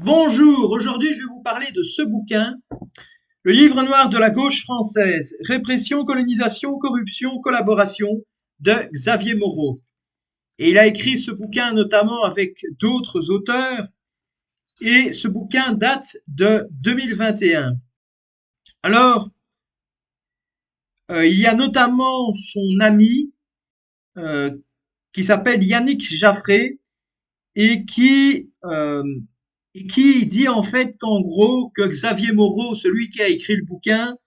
Bonjour, aujourd'hui je vais vous parler de ce bouquin, le livre noir de la gauche française, Répression, colonisation, corruption, collaboration, de Xavier Moreau. Et il a écrit ce bouquin notamment avec d'autres auteurs, et ce bouquin date de 2021. Alors, il y a notamment son ami euh, qui s'appelle Yannick Jaffré et qui dit en fait qu'en gros, que Xavier Moreau, celui qui a écrit le bouquin,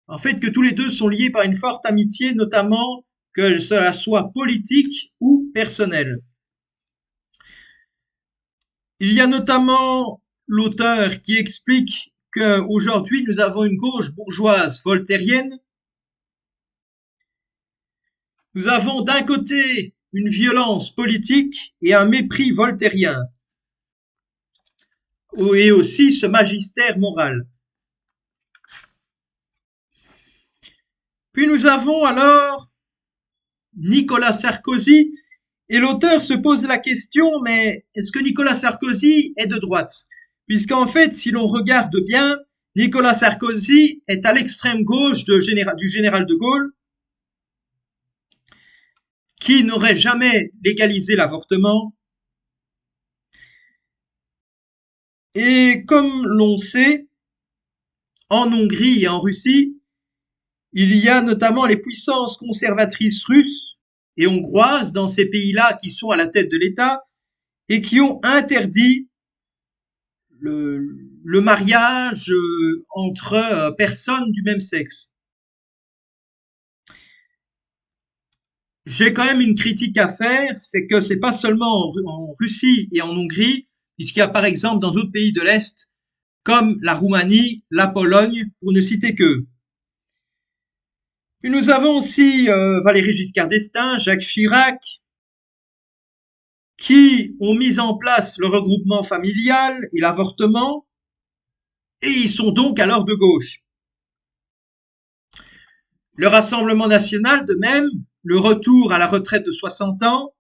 en fait que tous les deux sont liés par une forte amitié, notamment que cela soit politique ou personnel. Il y a notamment l'auteur qui explique qu'aujourd'hui nous avons une gauche bourgeoise voltairienne. Nous avons d'un côté une violence politique et un mépris voltairien, et aussi ce magistère moral. Puis nous avons alors Nicolas Sarkozy, et l'auteur se pose la question, mais est-ce que Nicolas Sarkozy est de droite? Puisqu'en fait, si l'on regarde bien, Nicolas Sarkozy est à l'extrême gauche du général de Gaulle, qui n'aurait jamais légalisé l'avortement. Et comme l'on sait, en Hongrie et en Russie, il y a notamment les puissances conservatrices russes et hongroises dans ces pays-là qui sont à la tête de l'État et qui ont interdit le mariage entre personnes du même sexe. J'ai quand même une critique à faire, c'est que c'est pas seulement en Russie et en Hongrie, puisqu'il y a par exemple dans d'autres pays de l'Est, comme la Roumanie, la Pologne, pour ne citer qu'eux. Puis nous avons aussi Valéry Giscard d'Estaing, Jacques Chirac, qui ont mis en place le regroupement familial et l'avortement, et ils sont donc alors de gauche. Le Rassemblement national, de même, le retour à la retraite de 60 ans,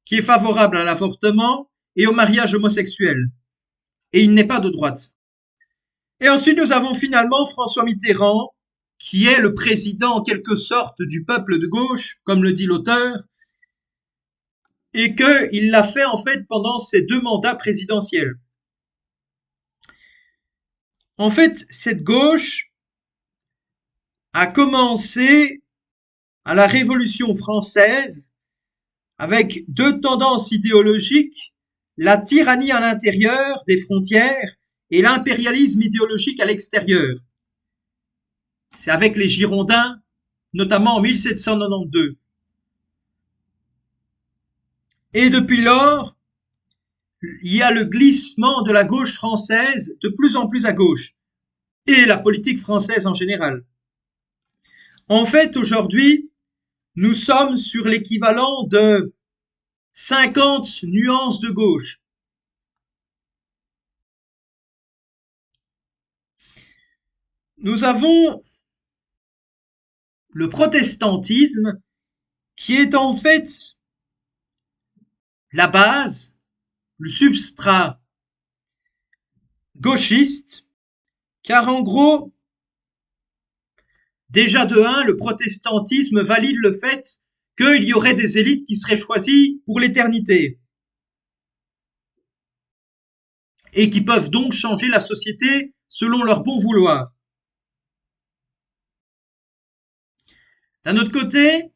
qui est favorable à l'avortement et au mariage homosexuel. Et il n'est pas de droite. Et ensuite, nous avons finalement François Mitterrand, qui est le président en quelque sorte du peuple de gauche, comme le dit l'auteur, et qu'il l'a fait en fait pendant ses 2 mandats présidentiels. En fait, cette gauche a commencé à la Révolution française avec 2 tendances idéologiques, la tyrannie à l'intérieur des frontières et l'impérialisme idéologique à l'extérieur. C'est avec les Girondins, notamment en 1792. Et depuis lors, il y a le glissement de la gauche française de plus en plus à gauche, et la politique française en général. En fait, aujourd'hui, nous sommes sur l'équivalent de 50 nuances de gauche. Nous avons le protestantisme qui est en fait la base, le substrat gauchiste, car en gros, déjà de un, le protestantisme valide le fait qu'il y aurait des élites qui seraient choisies pour l'éternité et qui peuvent donc changer la société selon leur bon vouloir. D'un autre côté,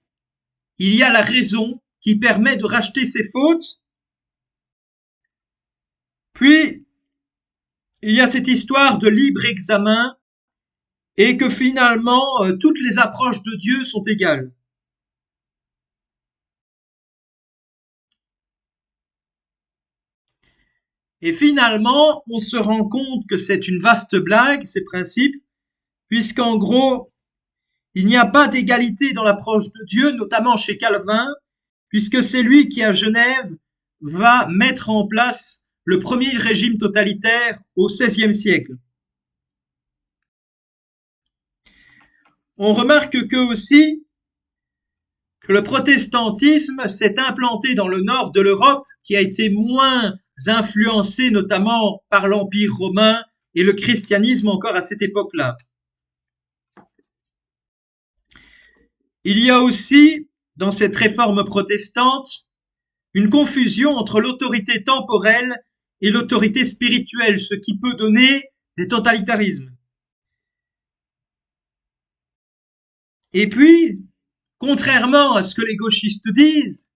il y a la raison qui permet de racheter ses fautes. Puis, il y a cette histoire de libre examen et que finalement, toutes les approches de Dieu sont égales. Et finalement, on se rend compte que c'est une vaste blague, ces principes, puisqu'en gros, il n'y a pas d'égalité dans l'approche de Dieu, notamment chez Calvin, puisque c'est lui qui, à Genève, va mettre en place le premier régime totalitaire au XVIe siècle. On remarque que aussi que le protestantisme s'est implanté dans le nord de l'Europe, qui a été moins influencés notamment par l'Empire romain et le christianisme encore à cette époque-là. Il y a aussi, dans cette réforme protestante, une confusion entre l'autorité temporelle et l'autorité spirituelle, ce qui peut donner des totalitarismes. Et puis, contrairement à ce que les gauchistes disent,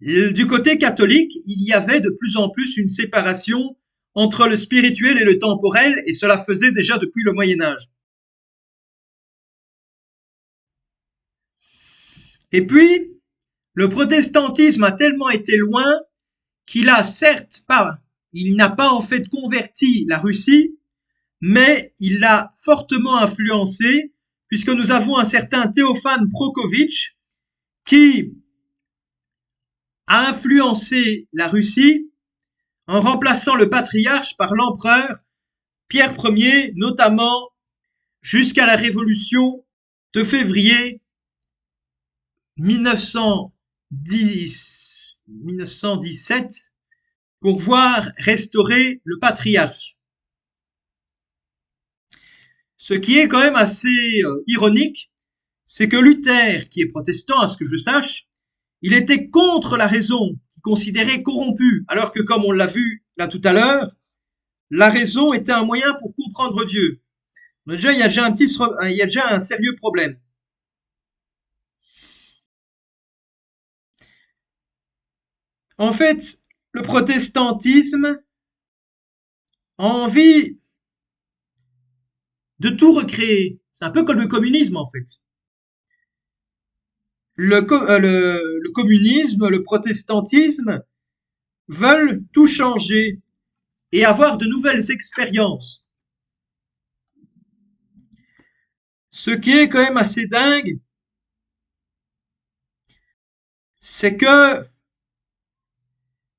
du côté catholique, il y avait de plus en plus une séparation entre le spirituel et le temporel, et cela faisait déjà depuis le Moyen Âge. Et puis, le protestantisme a tellement été loin qu'il a certes pas, il n'a pas en fait converti la Russie, mais il l'a fortement influencé, puisque nous avons un certain Théophane Prokovitch qui a influencé la Russie en remplaçant le patriarche par l'empereur Pierre Ier, notamment jusqu'à la Révolution de février 1917 pour voir restaurer le patriarche. Ce qui est quand même assez ironique, c'est que Luther, qui est protestant à ce que je sache, il était contre la raison, qu'il considérait corrompue, alors que comme on l'a vu là tout à l'heure, la raison était un moyen pour comprendre Dieu. Donc déjà, il y a déjà un sérieux problème. En fait, le protestantisme a envie de tout recréer. C'est un peu comme le communisme, en fait. Le communisme, le protestantisme veulent tout changer et avoir de nouvelles expériences. Ce qui est quand même assez dingue, c'est que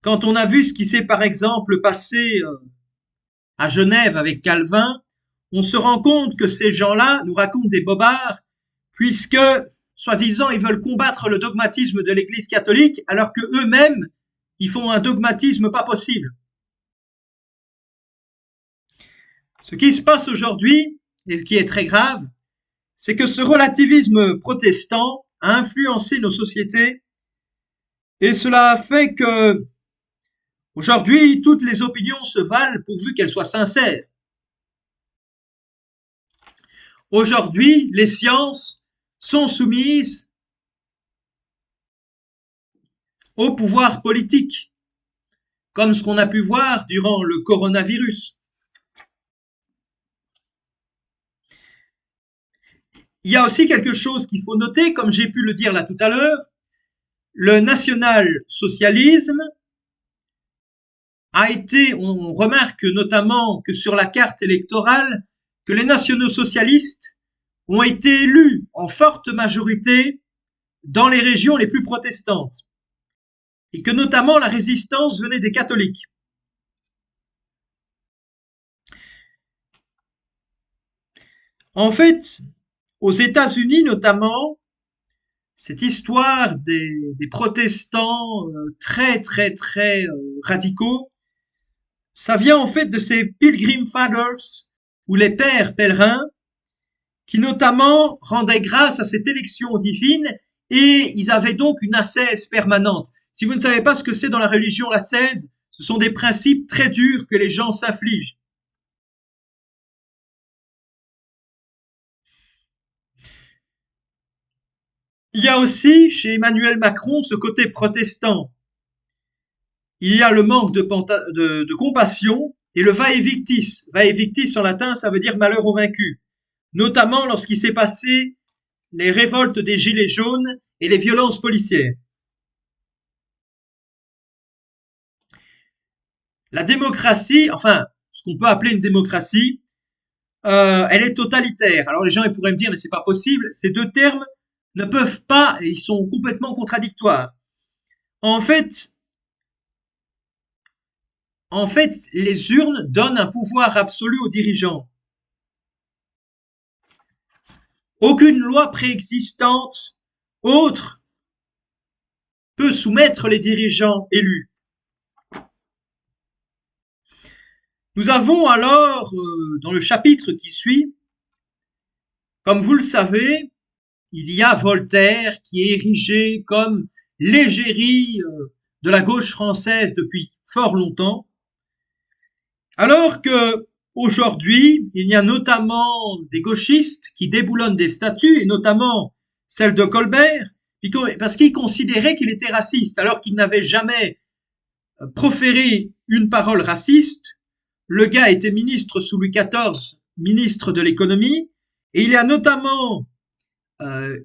quand on a vu ce qui s'est par exemple passé à Genève avec Calvin, on se rend compte que ces gens-là nous racontent des bobards, puisque, soi-disant, ils veulent combattre le dogmatisme de l'Église catholique, alors que eux-mêmes, ils font un dogmatisme pas possible. Ce qui se passe aujourd'hui, et ce qui est très grave, c'est que ce relativisme protestant a influencé nos sociétés, et cela a fait que, aujourd'hui, toutes les opinions se valent pourvu qu'elles soient sincères. Aujourd'hui, les sciences sont soumises au pouvoir politique, comme ce qu'on a pu voir durant le coronavirus. Il y a aussi quelque chose qu'il faut noter, comme j'ai pu le dire là tout à l'heure, le national-socialisme a été, on remarque notamment que sur la carte électorale, que les nationaux-socialistes ont été élus en forte majorité dans les régions les plus protestantes, et que notamment la résistance venait des catholiques. En fait, aux États-Unis notamment, cette histoire des protestants très radicaux, ça vient en fait de ces Pilgrim Fathers, ou les pères pèlerins, qui notamment rendaient grâce à cette élection divine, et ils avaient donc une ascèse permanente. Si vous ne savez pas ce que c'est dans la religion l'ascèse, ce sont des principes très durs que les gens s'infligent. Il y a aussi chez Emmanuel Macron ce côté protestant. Il y a le manque de compassion et le vae victis. Vae victis en latin, ça veut dire malheur au vaincu. Notamment lorsqu'il s'est passé les révoltes des Gilets jaunes et les violences policières. La démocratie, enfin, ce qu'on peut appeler une démocratie, elle est totalitaire. Alors les gens ils pourraient me dire mais c'est pas possible. Ces deux termes ne peuvent pas et ils sont complètement contradictoires. En fait, les urnes donnent un pouvoir absolu aux dirigeants. Aucune loi préexistante autre peut soumettre les dirigeants élus. Nous avons alors, dans le chapitre qui suit, comme vous le savez, il y a Voltaire qui est érigé comme l'égérie de la gauche française depuis fort longtemps, alors que aujourd'hui, il y a notamment des gauchistes qui déboulonnent des statues, et notamment celle de Colbert, parce qu'ils considéraient qu'il était raciste, alors qu'il n'avait jamais proféré une parole raciste. Le gars était ministre sous Louis XIV, ministre de l'économie, et il a notamment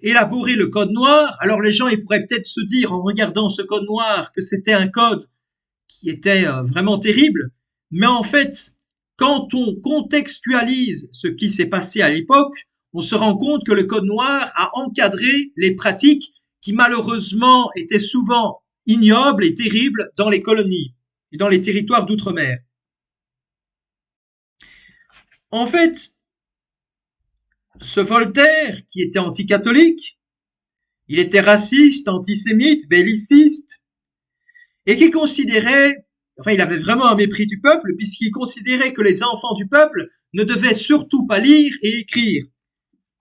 élaboré le code noir. Alors les gens, ils pourraient peut-être se dire en regardant ce code noir que c'était un code qui était vraiment terrible, mais en fait, quand on contextualise ce qui s'est passé à l'époque, on se rend compte que le code noir a encadré les pratiques qui malheureusement étaient souvent ignobles et terribles dans les colonies et dans les territoires d'outre-mer. En fait, ce Voltaire, qui était anticatholique, il était raciste, antisémite, belliciste, et qui considérait, enfin il avait vraiment un mépris du peuple, puisqu'il considérait que les enfants du peuple ne devaient surtout pas lire et écrire.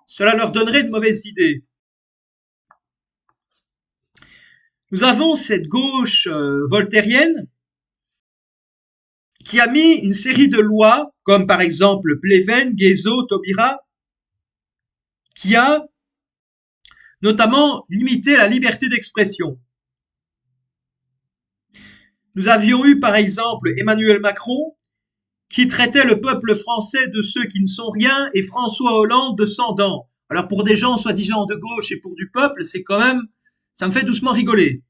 Cela leur donnerait de mauvaises idées. Nous avons cette gauche voltairienne qui a mis une série de lois, comme par exemple Pleven, Guizot, Taubira, qui a notamment limité la liberté d'expression. Nous avions eu par exemple Emmanuel Macron qui traitait le peuple français de ceux qui ne sont rien et François Hollande de sans dents. Alors pour des gens soi-disant de gauche et pour du peuple, c'est quand même, ça me fait doucement rigoler.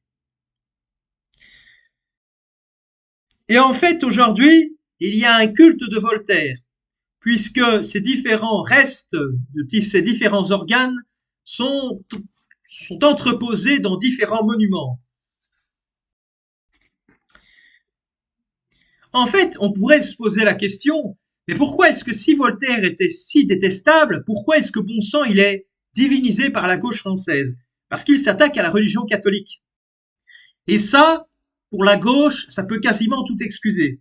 Et en fait, aujourd'hui, il y a un culte de Voltaire, puisque ces différents restes de ces différents organes sont, sont entreposés dans différents monuments. En fait, on pourrait se poser la question, mais pourquoi est-ce que si Voltaire était si détestable, pourquoi est-ce que bon sang il est divinisé par la gauche française? Parce qu'il s'attaque à la religion catholique. Et ça, pour la gauche, ça peut quasiment tout excuser.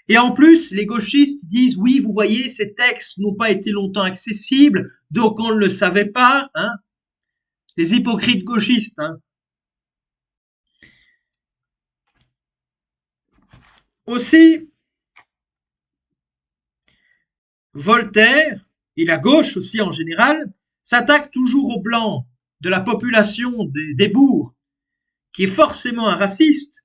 Et en plus, les gauchistes disent, oui, vous voyez, ces textes n'ont pas été longtemps accessibles, donc on ne le savait pas, hein. Les hypocrites gauchistes, hein. Aussi, Voltaire, et la gauche aussi en général, s'attaque toujours aux blancs de la population des bourgs, qui est forcément un raciste,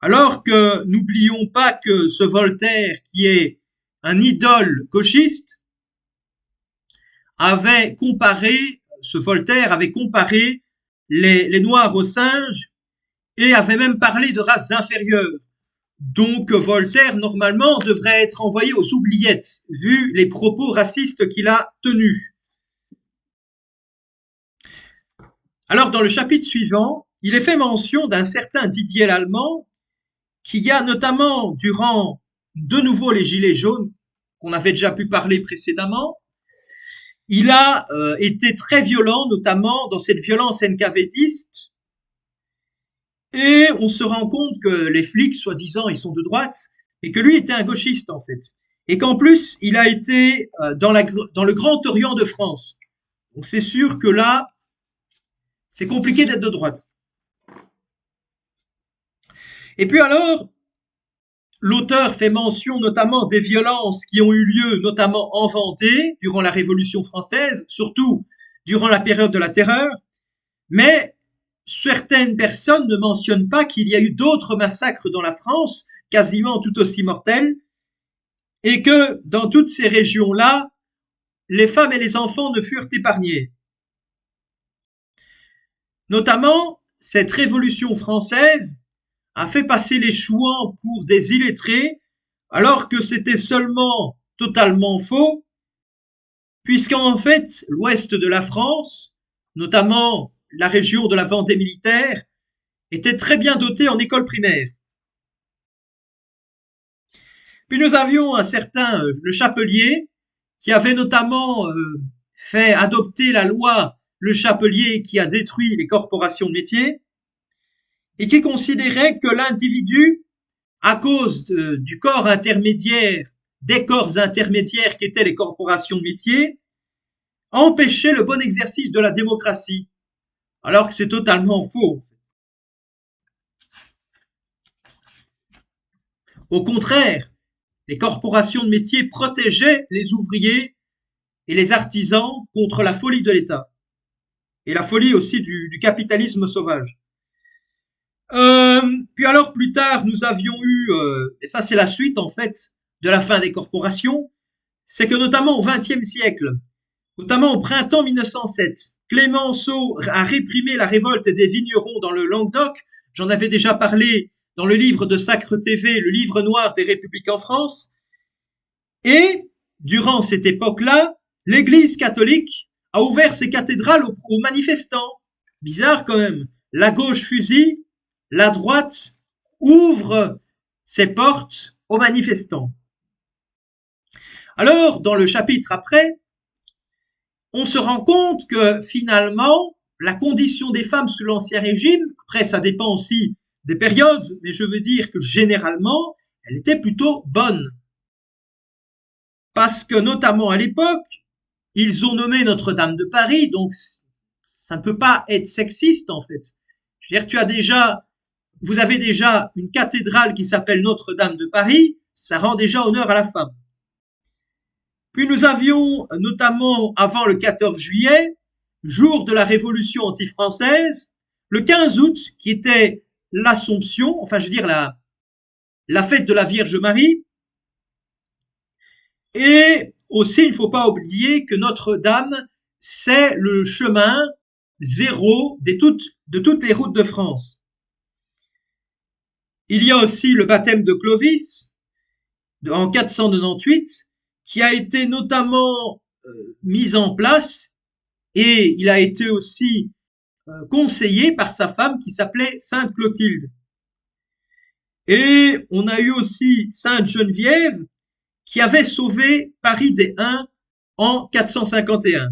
alors que n'oublions pas que ce Voltaire, qui est un idole gauchiste, avait comparé, ce Voltaire avait comparé les Noirs aux singes et avait même parlé de races inférieures. Donc Voltaire, normalement, devrait être envoyé aux oubliettes, vu les propos racistes qu'il a tenus. Alors, dans le chapitre suivant, il est fait mention d'un certain Didier Lallemand, qui a notamment, durant de nouveau les Gilets jaunes, qu'on avait déjà pu parler précédemment, il a été très violent, notamment dans cette violence NKVDiste, et on se rend compte que les flics, soi-disant, ils sont de droite, et que lui était un gauchiste, en fait. Et qu'en plus, il a été dans le Grand Orient de France. Donc c'est sûr que là, c'est compliqué d'être de droite. Et puis alors, l'auteur fait mention notamment des violences qui ont eu lieu, notamment en Vendée, durant la Révolution française, surtout durant la période de la Terreur, mais certaines personnes ne mentionnent pas qu'il y a eu d'autres massacres dans la France, quasiment tout aussi mortels, et que dans toutes ces régions-là, les femmes et les enfants ne furent épargnés. Notamment, cette Révolution française a fait passer les Chouans pour des illettrés, alors que c'était seulement totalement faux, puisqu'en fait, l'ouest de la France, notamment la région de la Vendée militaire, était très bien dotée en école primaire. Puis nous avions un certain Le Chapelier, qui avait notamment fait adopter la loi Le Chapelier qui a détruit les corporations de métier, et qui considérait que l'individu à cause du corps intermédiaire, des corps intermédiaires qui étaient les corporations de métier, empêchaient le bon exercice de la démocratie, alors que c'est totalement faux. Au contraire, les corporations de métier protégeaient les ouvriers et les artisans contre la folie de l'État et la folie aussi du capitalisme sauvage. Puis alors plus tard, nous avions eu, et ça c'est la suite en fait de la fin des corporations, c'est que notamment au XXe siècle, notamment au printemps 1907, Clémenceau a réprimé la révolte des vignerons dans le Languedoc. J'en avais déjà parlé dans le livre de Sacre TV, le livre noir des républiques en France. Et durant cette époque-là, l'Église catholique a ouvert ses cathédrales aux manifestants. Bizarre quand même. La gauche fusille, la droite ouvre ses portes aux manifestants. Alors, dans le chapitre après, on se rend compte que finalement, la condition des femmes sous l'Ancien Régime, après ça dépend aussi des périodes, mais je veux dire que généralement, elle était plutôt bonne. Parce que notamment à l'époque, ils ont nommé Notre-Dame de Paris, donc ça ne peut pas être sexiste en fait. Je veux dire, vous avez déjà une cathédrale qui s'appelle Notre-Dame de Paris, ça rend déjà honneur à la femme. Puis nous avions notamment avant le 14 juillet, jour de la Révolution anti-française, le 15 août, qui était l'Assomption, enfin je veux dire la fête de la Vierge Marie. Et aussi, il ne faut pas oublier que Notre-Dame, c'est le chemin zéro de toutes les routes de France. Il y a aussi le baptême de Clovis en 498 qui a été notamment mis en place et il a été aussi conseillé par sa femme qui s'appelait Sainte Clotilde. Et on a eu aussi Sainte Geneviève qui avait sauvé Paris des Huns en 451.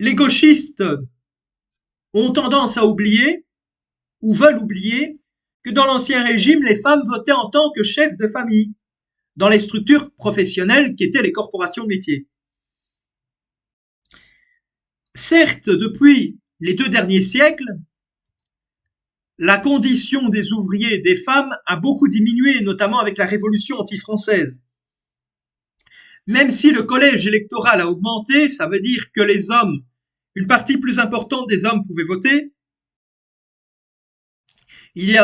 Les gauchistes ont tendance à oublier ou veulent oublier que dans l'Ancien Régime, les femmes votaient en tant que chefs de famille dans les structures professionnelles qui étaient les corporations de métier. Certes, depuis les 2 derniers siècles, la condition des ouvriers et des femmes a beaucoup diminué, notamment avec la Révolution anti-française. Même si le collège électoral a augmenté, ça veut dire que les hommes, une partie plus importante des hommes pouvaient voter.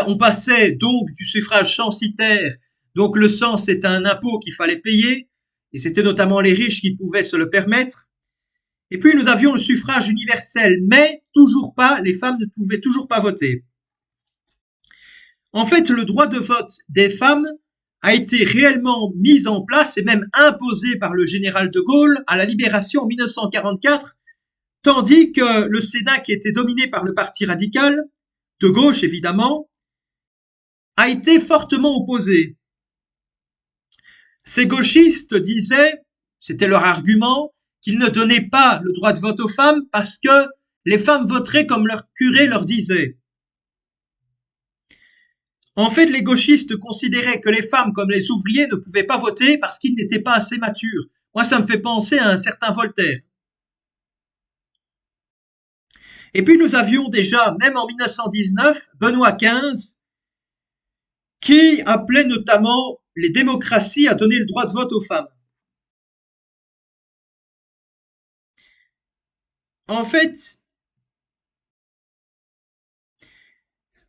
On passait donc du suffrage censitaire, donc le cens c'est un impôt qu'il fallait payer, et c'était notamment les riches qui pouvaient se le permettre. Et puis nous avions le suffrage universel, mais toujours pas, les femmes ne pouvaient toujours pas voter. En fait, le droit de vote des femmes a été réellement mis en place et même imposé par le général de Gaulle à la Libération en 1944, tandis que le Sénat, qui était dominé par le parti radical, de gauche évidemment, a été fortement opposé. Ces gauchistes disaient, c'était leur argument, qu'ils ne donnaient pas le droit de vote aux femmes parce que les femmes voteraient comme leur curé leur disait. En fait, les gauchistes considéraient que les femmes comme les ouvriers ne pouvaient pas voter parce qu'ils n'étaient pas assez matures. Moi, ça me fait penser à un certain Voltaire. Et puis nous avions déjà, même en 1919, Benoît XV, qui appelait notamment les démocraties à donner le droit de vote aux femmes. En fait,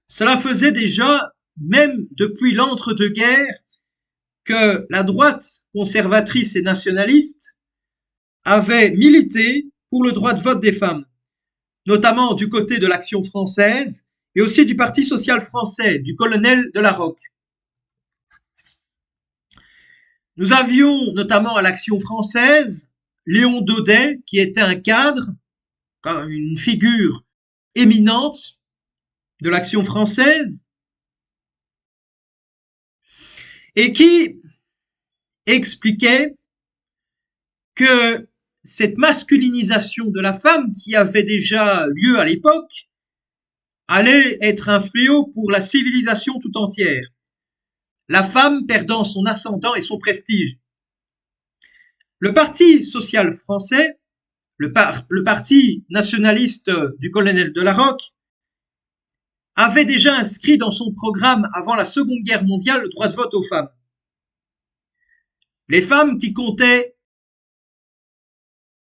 cela faisait déjà, même depuis l'entre-deux-guerres, que la droite conservatrice et nationaliste avait milité pour le droit de vote des femmes, notamment du côté de l'Action française et aussi du Parti social français, du colonel de la Rocque. Nous avions notamment à l'Action française Léon Daudet, qui était un cadre, une figure éminente de l'Action française, et qui expliquait que cette masculinisation de la femme qui avait déjà lieu à l'époque allait être un fléau pour la civilisation tout entière, la femme perdant son ascendant et son prestige. Le Parti social français, le parti nationaliste du colonel de la Rocque, avait déjà inscrit dans son programme avant la Seconde Guerre mondiale le droit de vote aux femmes. Les femmes qui comptaient,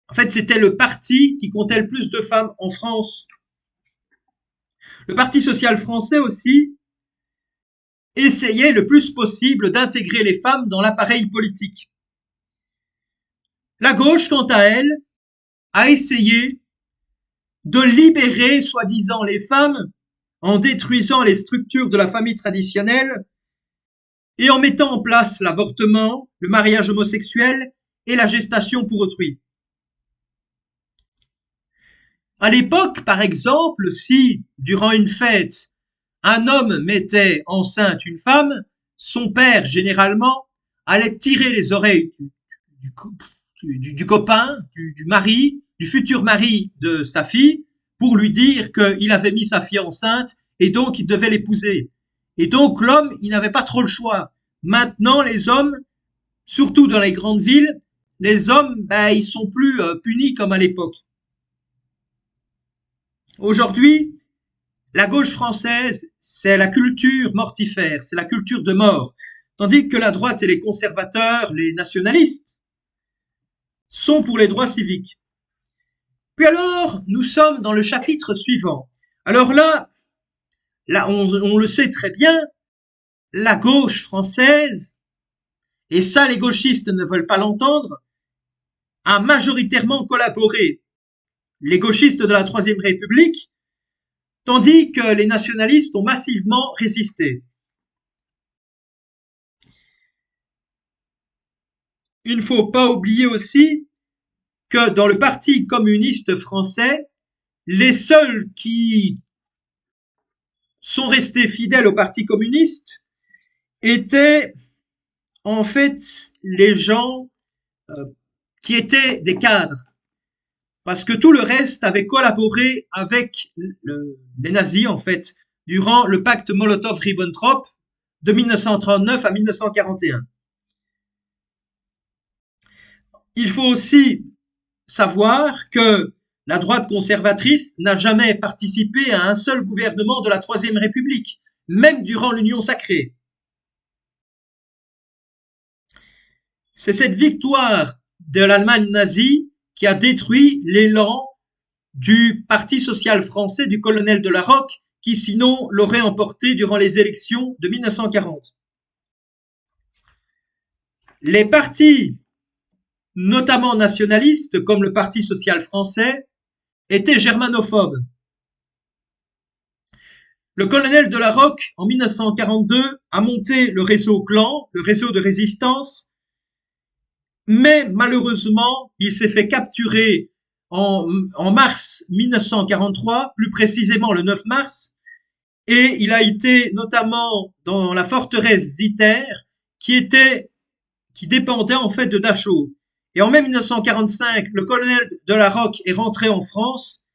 en fait, c'était le parti qui comptait le plus de femmes en France. Le Parti social français aussi essayait le plus possible d'intégrer les femmes dans l'appareil politique. La gauche, quant à elle, a essayé de libérer soi-disant les femmes en détruisant les structures de la famille traditionnelle et en mettant en place l'avortement, le mariage homosexuel et la gestation pour autrui. À l'époque, par exemple, si, durant une fête, un homme mettait enceinte une femme, son père, généralement, allait tirer les oreilles du copain, du mari, du futur mari de sa fille, pour lui dire qu'il avait mis sa fille enceinte et donc il devait l'épouser. Et donc l'homme, il n'avait pas trop le choix. Maintenant, les hommes, surtout dans les grandes villes, les hommes, ils sont plus punis comme à l'époque. Aujourd'hui, la gauche française, c'est la culture mortifère, c'est la culture de mort, tandis que la droite et les conservateurs, les nationalistes, sont pour les droits civiques. Puis alors, nous sommes dans le chapitre suivant. Alors là on le sait très bien, la gauche française, et ça les gauchistes ne veulent pas l'entendre, a majoritairement collaboré. Les gauchistes de la Troisième République, tandis que les nationalistes ont massivement résisté. Il ne faut pas oublier aussi que dans le Parti communiste français, les seuls qui sont restés fidèles au Parti communiste étaient en fait les gens qui étaient des cadres, parce que tout le reste avait collaboré avec les nazis en fait durant le pacte Molotov-Ribbentrop de 1939 à 1941. Il faut aussi savoir que la droite conservatrice n'a jamais participé à un seul gouvernement de la Troisième République, même durant l'Union sacrée. C'est cette victoire de l'Allemagne nazie qui a détruit l'élan du Parti social français du colonel de la Rocque, qui sinon l'aurait emporté durant les élections de 1940. Les partis, notamment nationalistes, comme le Parti social français, étaient germanophobes. Le colonel de la Rocque, en 1942, a monté le réseau Clan, le réseau de résistance, mais malheureusement, il s'est fait capturer en mars 1943, plus précisément le 9 mars, et il a été notamment dans la forteresse Zitter, qui dépendait en fait de Dachau. Et en mai 1945, le colonel de la Rocque est rentré en France,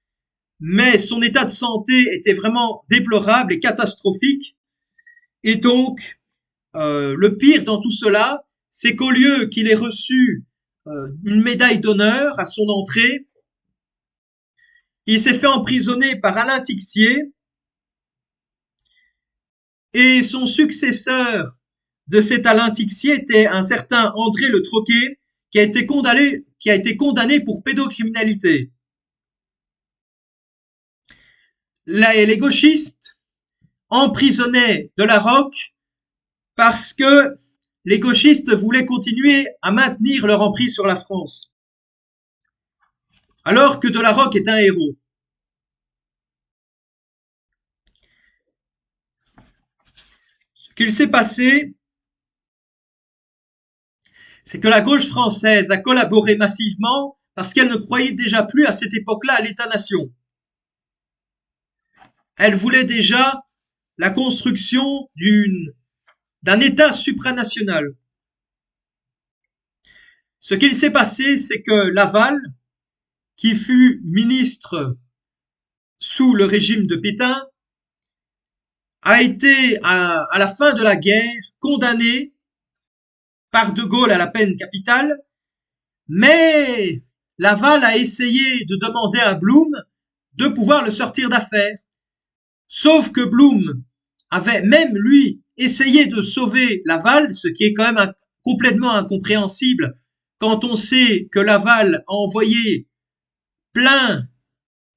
mais son état de santé était vraiment déplorable et catastrophique. Et donc, le pire dans tout cela, c'est qu'au lieu qu'il ait reçu une médaille d'honneur à son entrée, il s'est fait emprisonner par Alain Tixier et son successeur de cet Alain Tixier était un certain André Le Troquet qui a été condamné pour pédocriminalité. Les gauchistes emprisonnaient de la Rocque parce que les gauchistes voulaient continuer à maintenir leur emprise sur la France, alors que de la Rocque est un héros. Ce qu'il s'est passé, c'est que la gauche française a collaboré massivement parce qu'elle ne croyait déjà plus à cette époque-là à l'État-nation. Elle voulait déjà la construction d'un État supranational. Ce qu'il s'est passé, c'est que Laval, qui fut ministre sous le régime de Pétain, a été, à la fin de la guerre, condamné par De Gaulle à la peine capitale, mais Laval a essayé de demander à Blum de pouvoir le sortir d'affaire. Sauf que Blum avait même, lui, essayé de sauver Laval, ce qui est quand même complètement incompréhensible quand on sait que Laval a envoyé plein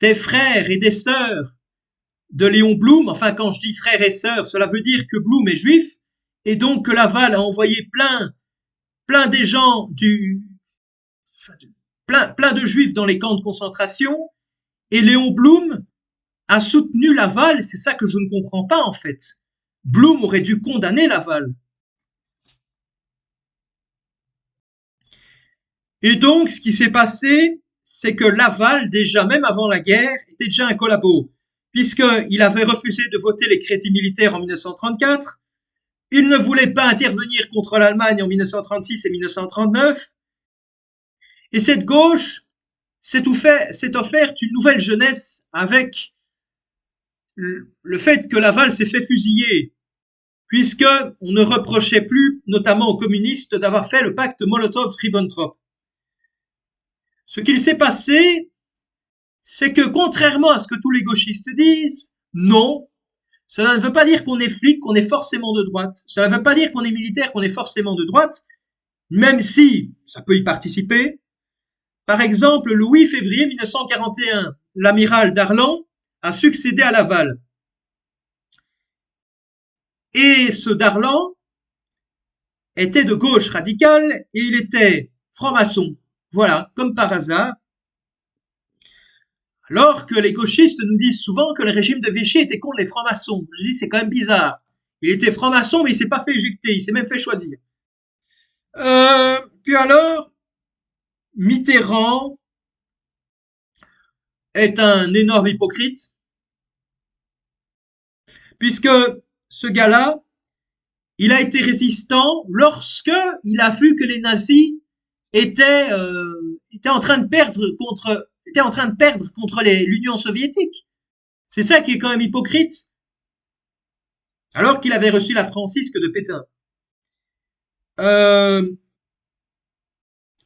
des frères et des sœurs de Léon Blum. Enfin, quand je dis frères et sœurs, cela veut dire que Blum est juif, et donc que Laval a envoyé plein des gens plein de juifs dans les camps de concentration, et Léon Blum a soutenu Laval. C'est ça que je ne comprends pas, en fait. Blum aurait dû condamner Laval. Et donc, ce qui s'est passé, c'est que Laval, déjà, même avant la guerre, était déjà un collabo, puisqu'il avait refusé de voter les crédits militaires en 1934, il ne voulait pas intervenir contre l'Allemagne en 1936 et 1939, et cette gauche s'est offerte une nouvelle jeunesse avec le fait que Laval s'est fait fusiller, puisque on ne reprochait plus, notamment aux communistes, d'avoir fait le pacte Molotov-Ribbentrop. Ce qu'il s'est passé, c'est que contrairement à ce que tous les gauchistes disent, non, cela ne veut pas dire qu'on est flic, qu'on est forcément de droite. Cela ne veut pas dire qu'on est militaire, qu'on est forcément de droite, même si ça peut y participer. Par exemple, le 8 février 1941, l'amiral Darlan a succédé à Laval. Et ce Darlan était de gauche radicale et il était franc-maçon. Voilà, comme par hasard. Alors que les gauchistes nous disent souvent que le régime de Vichy était contre les francs-maçons. Je dis, c'est quand même bizarre. Il était franc-maçon, mais il s'est pas fait éjecter, il s'est même fait choisir. Puis alors, Mitterrand est un énorme hypocrite, puisque ce gars-là, il a été résistant lorsque il a vu que les nazis étaient en train de perdre contre l'Union soviétique. C'est ça qui est quand même hypocrite, alors qu'il avait reçu la francisque de Pétain.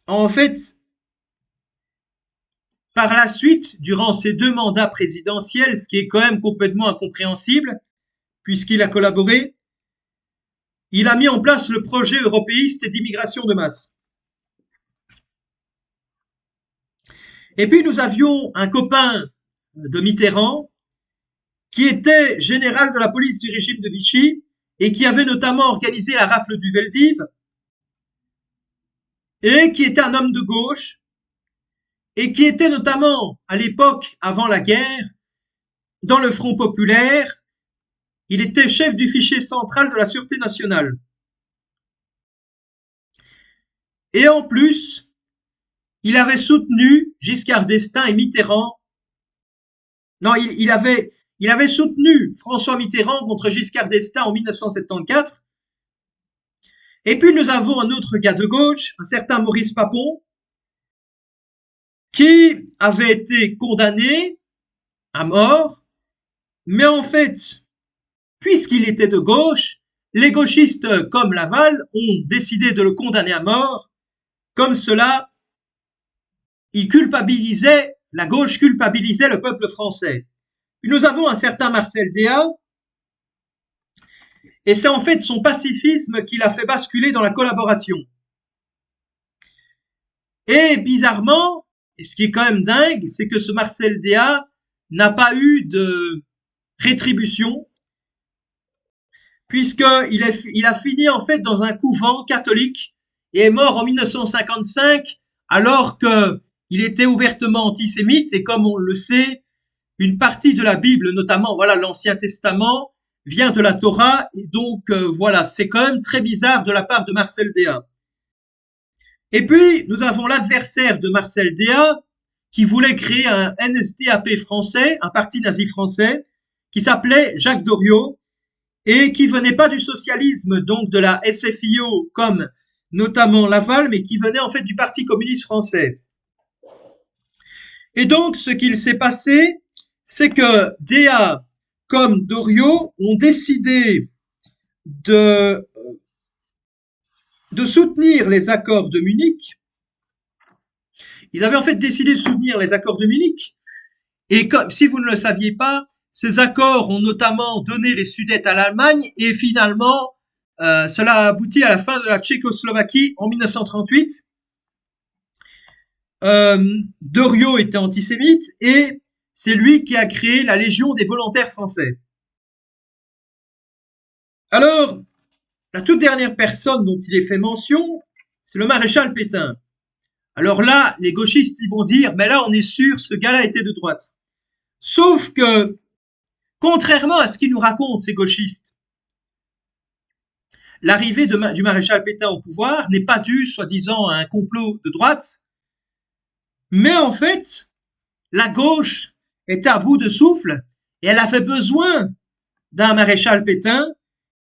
En fait, par la suite, durant ces 2 mandats présidentiels, ce qui est quand même complètement incompréhensible, puisqu'il a collaboré, il a mis en place le projet européiste d'immigration de masse. Et puis nous avions un copain de Mitterrand qui était général de la police du régime de Vichy et qui avait notamment organisé la rafle du Veldiv et qui était un homme de gauche et qui était notamment à l'époque, avant la guerre, dans le Front populaire. Il était chef du fichier central de la Sûreté nationale. Et en plus, il avait soutenu Giscard d'Estaing et Mitterrand. Non, il avait soutenu François Mitterrand contre Giscard d'Estaing en 1974. Et puis nous avons un autre gars de gauche, un certain Maurice Papon, qui avait été condamné à mort, mais en fait, puisqu'il était de gauche, les gauchistes comme Laval ont décidé de le condamner à mort. Comme cela, la gauche culpabilisait le peuple français. Puis nous avons un certain Marcel Déat, et c'est en fait son pacifisme qui l'a fait basculer dans la collaboration. Et bizarrement, et ce qui est quand même dingue, c'est que ce Marcel Déat n'a pas eu de rétribution, puisqu'il a fini en fait dans un couvent catholique et est mort en 1955 alors qu'il était ouvertement antisémite, et comme on le sait, une partie de la Bible, notamment voilà l'Ancien Testament, vient de la Torah, et donc voilà, c'est quand même très bizarre de la part de Marcel Déat. Et puis nous avons l'adversaire de Marcel Déat qui voulait créer un NSDAP français, un parti nazi français, qui s'appelait Jacques Doriot, et qui venait pas du socialisme, donc de la SFIO, comme notamment Laval, mais qui venait en fait du Parti communiste français. Et donc, ce qu'il s'est passé, c'est que Déat comme Doriot, ont décidé de, de soutenir les accords de Munich. Ils avaient en fait décidé de soutenir les accords de Munich. Et comme, si vous ne le saviez pas, ces accords ont notamment donné les Sudètes à l'Allemagne et finalement, cela a abouti à la fin de la Tchécoslovaquie en 1938. Doriot était antisémite et c'est lui qui a créé la Légion des volontaires français. Alors, la toute dernière personne dont il est fait mention, c'est le maréchal Pétain. Alors là, les gauchistes, ils vont dire, mais là, on est sûr, ce gars-là était de droite. Sauf que, contrairement à ce qu'ils nous racontent, ces gauchistes, l'arrivée du maréchal Pétain au pouvoir n'est pas due, soi-disant, à un complot de droite, mais en fait, la gauche était à bout de souffle et elle avait besoin d'un maréchal Pétain,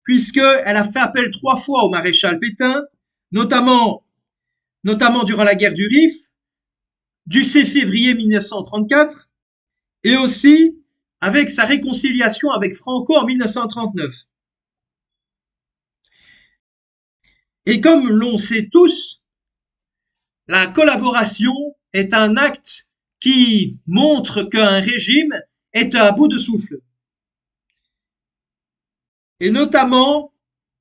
puisqu'elle a fait appel 3 fois au maréchal Pétain, notamment durant la guerre du Rif, du 6 février 1934, et aussi avec sa réconciliation avec Franco en 1939. Et comme l'on sait tous, la collaboration est un acte qui montre qu'un régime est à bout de souffle. Et notamment,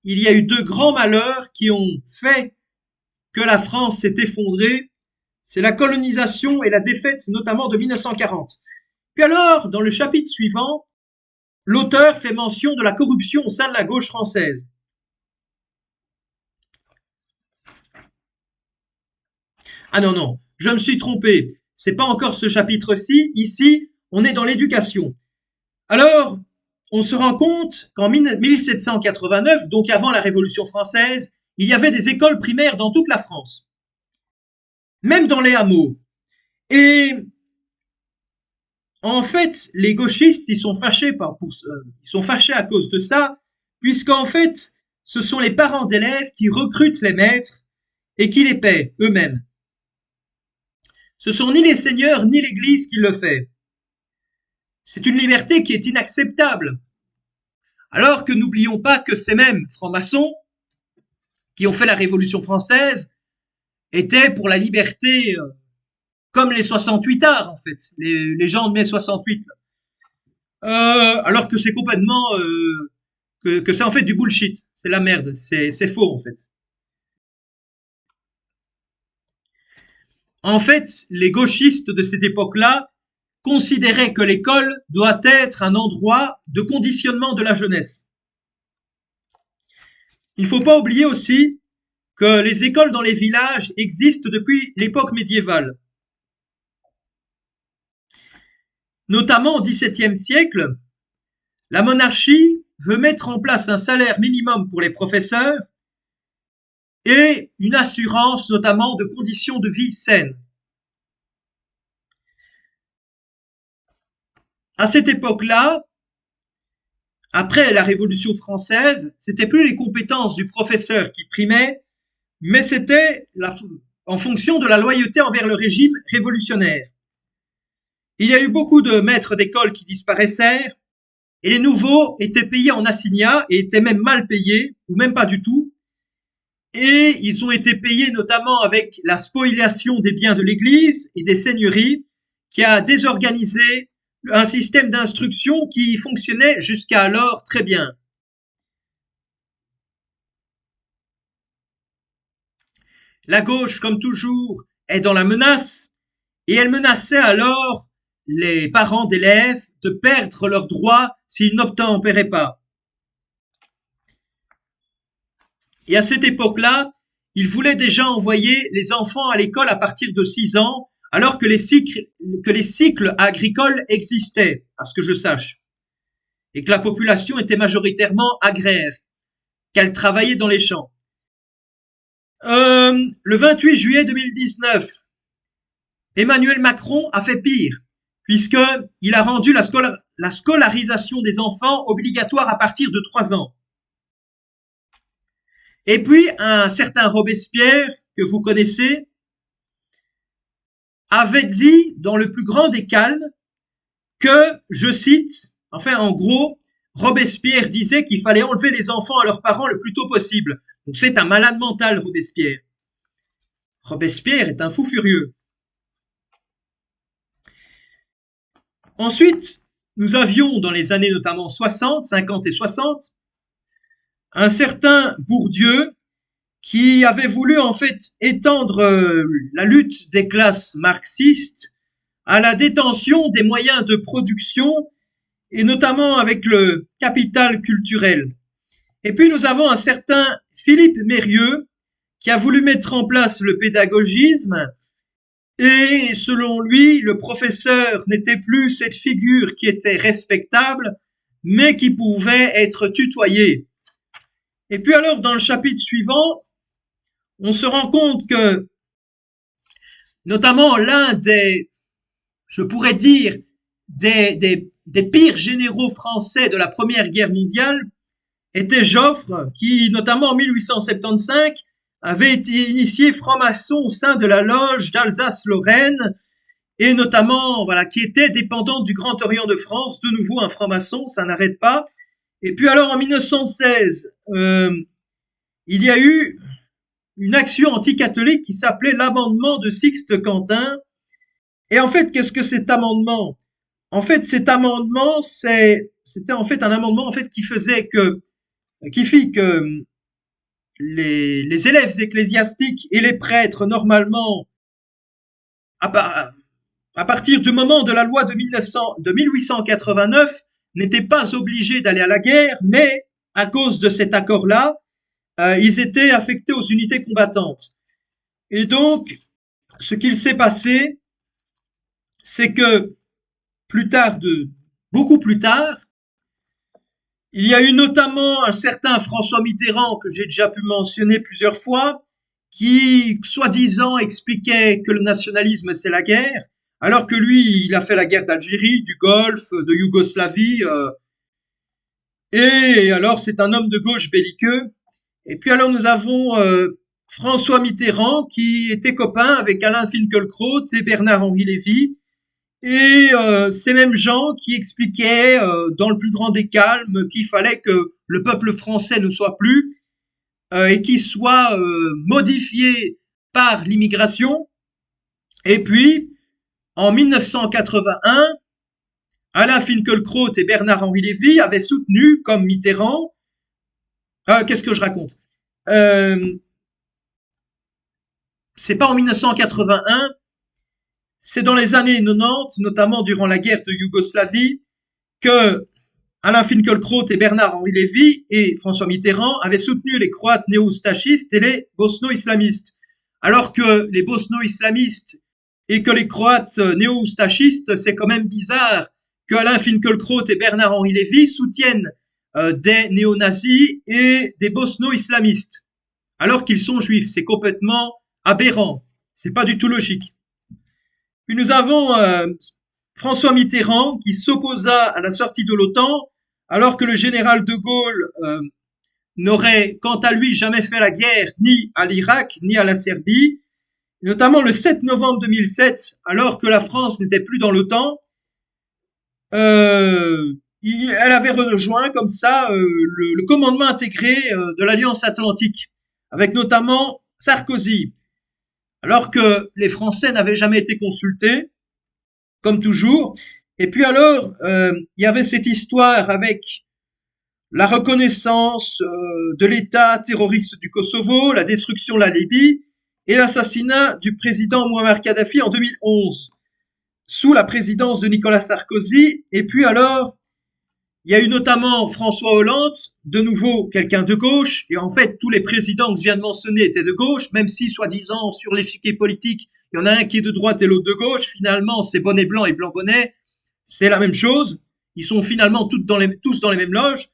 il y a eu 2 grands malheurs qui ont fait que la France s'est effondrée. C'est la colonisation et la défaite notamment de 1940. Puis alors, dans le chapitre suivant, l'auteur fait mention de la corruption au sein de la gauche française. Ah non, non, je me suis trompé. C'est pas encore ce chapitre-ci. Ici, on est dans l'éducation. Alors, on se rend compte qu'en 1789, donc avant la Révolution française, il y avait des écoles primaires dans toute la France. Même dans les hameaux. Et en fait, les gauchistes, ils sont fâchés à cause de ça, puisqu'en fait, ce sont les parents d'élèves qui recrutent les maîtres et qui les paient eux-mêmes. Ce sont ni les seigneurs ni l'Église qui le fait. C'est une liberté qui est inacceptable. Alors que n'oublions pas que ces mêmes francs-maçons qui ont fait la Révolution française étaient pour la liberté, comme les 68ards en fait, les gens de mai 68. Alors que c'est complètement que c'est en fait du bullshit, c'est la merde, c'est faux en fait. En fait, les gauchistes de cette époque-là considéraient que l'école doit être un endroit de conditionnement de la jeunesse. Il ne faut pas oublier aussi que les écoles dans les villages existent depuis l'époque médiévale. Notamment au XVIIe siècle, la monarchie veut mettre en place un salaire minimum pour les professeurs et une assurance notamment de conditions de vie saines. À cette époque-là, après la Révolution française, c'était plus les compétences du professeur qui primaient, mais c'était en fonction de la loyauté envers le régime révolutionnaire. Il y a eu beaucoup de maîtres d'école qui disparaissèrent, et les nouveaux étaient payés en assignats et étaient même mal payés, ou même pas du tout. Et ils ont été payés notamment avec la spoliation des biens de l'Église et des seigneuries, qui a désorganisé un système d'instruction qui fonctionnait jusqu'à alors très bien. La gauche, comme toujours, est dans la menace, et elle menaçait alors les parents d'élèves de perdre leurs droits s'ils n'obtempéraient pas. Et à cette époque-là, ils voulaient déjà envoyer les enfants à l'école à partir de 6 ans, alors que les cycles agricoles existaient, à ce que je sache, et que la population était majoritairement agraire, qu'elle travaillait dans les champs. Le 28 juillet 2019, Emmanuel Macron a fait pire, puisqu'il a rendu la scolarisation des enfants obligatoire à partir de 3 ans. Et puis, un certain Robespierre, que vous connaissez, avait dit, dans le plus grand des calmes, que, je cite, enfin, en gros, Robespierre disait qu'il fallait enlever les enfants à leurs parents le plus tôt possible. Donc c'est un malade mental, Robespierre. Robespierre est un fou furieux. Ensuite, nous avions dans les années notamment 60, 50 et 60, un certain Bourdieu qui avait voulu en fait étendre la lutte des classes marxistes à la détention des moyens de production et notamment avec le capital culturel. Et puis nous avons un certain Philippe Mérieux qui a voulu mettre en place le pédagogisme et selon lui, le professeur n'était plus cette figure qui était respectable, mais qui pouvait être tutoyée. Et puis alors, dans le chapitre suivant, on se rend compte que, notamment l'un des, je pourrais dire, des pires généraux français de la Première Guerre mondiale était Joffre, qui, notamment en 1875, avait été initié franc-maçon au sein de la loge d'Alsace-Lorraine, et notamment, voilà, qui était dépendant du Grand Orient de France, de nouveau un franc-maçon, ça n'arrête pas. Et puis alors en 1916, il y a eu une action anticatholique qui s'appelait l'amendement de Sixte Quentin. Et en fait, qu'est-ce que cet amendement? En fait, cet amendement, c'était en fait un amendement en fait qui fit que les élèves ecclésiastiques et les prêtres, normalement, à partir du moment de la loi de 1889, n'étaient pas obligés d'aller à la guerre, mais à cause de cet accord-là, ils étaient affectés aux unités combattantes. Et donc, ce qu'il s'est passé, c'est que beaucoup plus tard, il y a eu notamment un certain François Mitterrand, que j'ai déjà pu mentionner plusieurs fois, qui, soi-disant, expliquait que le nationalisme, c'est la guerre, alors que lui, il a fait la guerre d'Algérie, du Golfe, de Yougoslavie, et alors c'est un homme de gauche belliqueux. Et puis alors nous avons François Mitterrand, qui était copain avec Alain Finkielkraut et Bernard-Henri Lévy, et ces mêmes gens qui expliquaient dans le plus grand des calmes qu'il fallait que le peuple français ne soit plus et qu'il soit modifié par l'immigration. Et puis, en 1981, Alain Finkielkraut et Bernard-Henri Lévy avaient soutenu, comme Mitterrand, qu'est-ce que je raconte c'est pas en 1981, c'est dans les années 90, notamment durant la guerre de Yougoslavie, que Alain Finkielkraut et Bernard-Henri Lévy et François Mitterrand avaient soutenu les Croates néo-stachistes et les bosno-islamistes. Alors que les bosno-islamistes et que les Croates néo-stachistes, c'est quand même bizarre que Alain Finkielkraut et Bernard-Henri Lévy soutiennent des néo-nazis et des bosno-islamistes, alors qu'ils sont juifs. C'est complètement aberrant. C'est pas du tout logique. Puis nous avons François Mitterrand qui s'opposa à la sortie de l'OTAN, alors que le général de Gaulle n'aurait, quant à lui, jamais fait la guerre ni à l'Irak ni à la Serbie. Notamment le 7 novembre 2007, alors que la France n'était plus dans l'OTAN, elle avait rejoint comme ça le commandement intégré de l'Alliance Atlantique, avec notamment Sarkozy. Alors que les Français n'avaient jamais été consultés, comme toujours. Et puis alors, il y avait cette histoire avec la reconnaissance de l'État terroriste du Kosovo, la destruction de la Libye et l'assassinat du président Muammar Kadhafi en 2011, sous la présidence de Nicolas Sarkozy. Et puis alors, il y a eu notamment François Hollande, de nouveau quelqu'un de gauche, et en fait tous les présidents que je viens de mentionner étaient de gauche, même si soi-disant sur l'échiquier politique, il y en a un qui est de droite et l'autre de gauche, finalement c'est bonnet blanc et blanc bonnet, c'est la même chose, ils sont finalement tous dans les mêmes loges.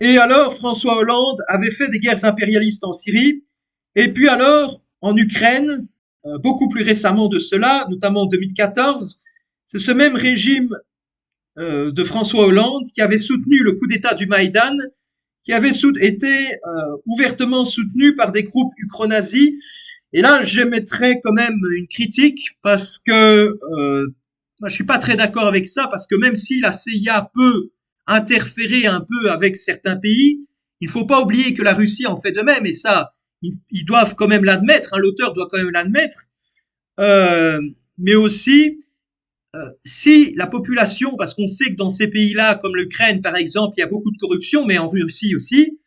Et alors François Hollande avait fait des guerres impérialistes en Syrie, et puis alors en Ukraine, beaucoup plus récemment de cela, notamment en 2014, c'est ce même régime de François Hollande qui avait soutenu le coup d'État du Maïdan, qui avait été ouvertement soutenu par des groupes ukro-nazis. Et là, j'émettrais quand même une critique parce que moi, je suis pas très d'accord avec ça, parce que même si la CIA peut interférer un peu avec certains pays. Il ne faut pas oublier que la Russie en fait de même, et ça, ils doivent quand même l'admettre, hein, l'auteur doit quand même l'admettre. Euh, mais aussi, si la population, parce qu'on sait que dans ces pays-là, comme l'Ukraine par exemple, il y a beaucoup de corruption, mais en Russie aussi,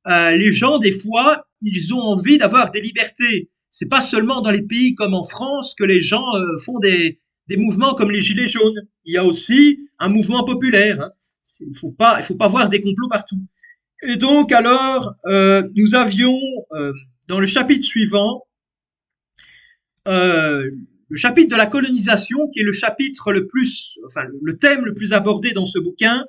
les gens, des fois, ils ont envie d'avoir des libertés. C'est pas seulement dans les pays comme en France que les gens font des mouvements comme les Gilets jaunes. Il y a aussi un mouvement populaire. Hein. Il faut pas voir des complots partout. Et donc, alors, nous avions, dans le chapitre suivant, le chapitre de la colonisation, qui est le chapitre le plus, enfin, le thème le plus abordé dans ce bouquin,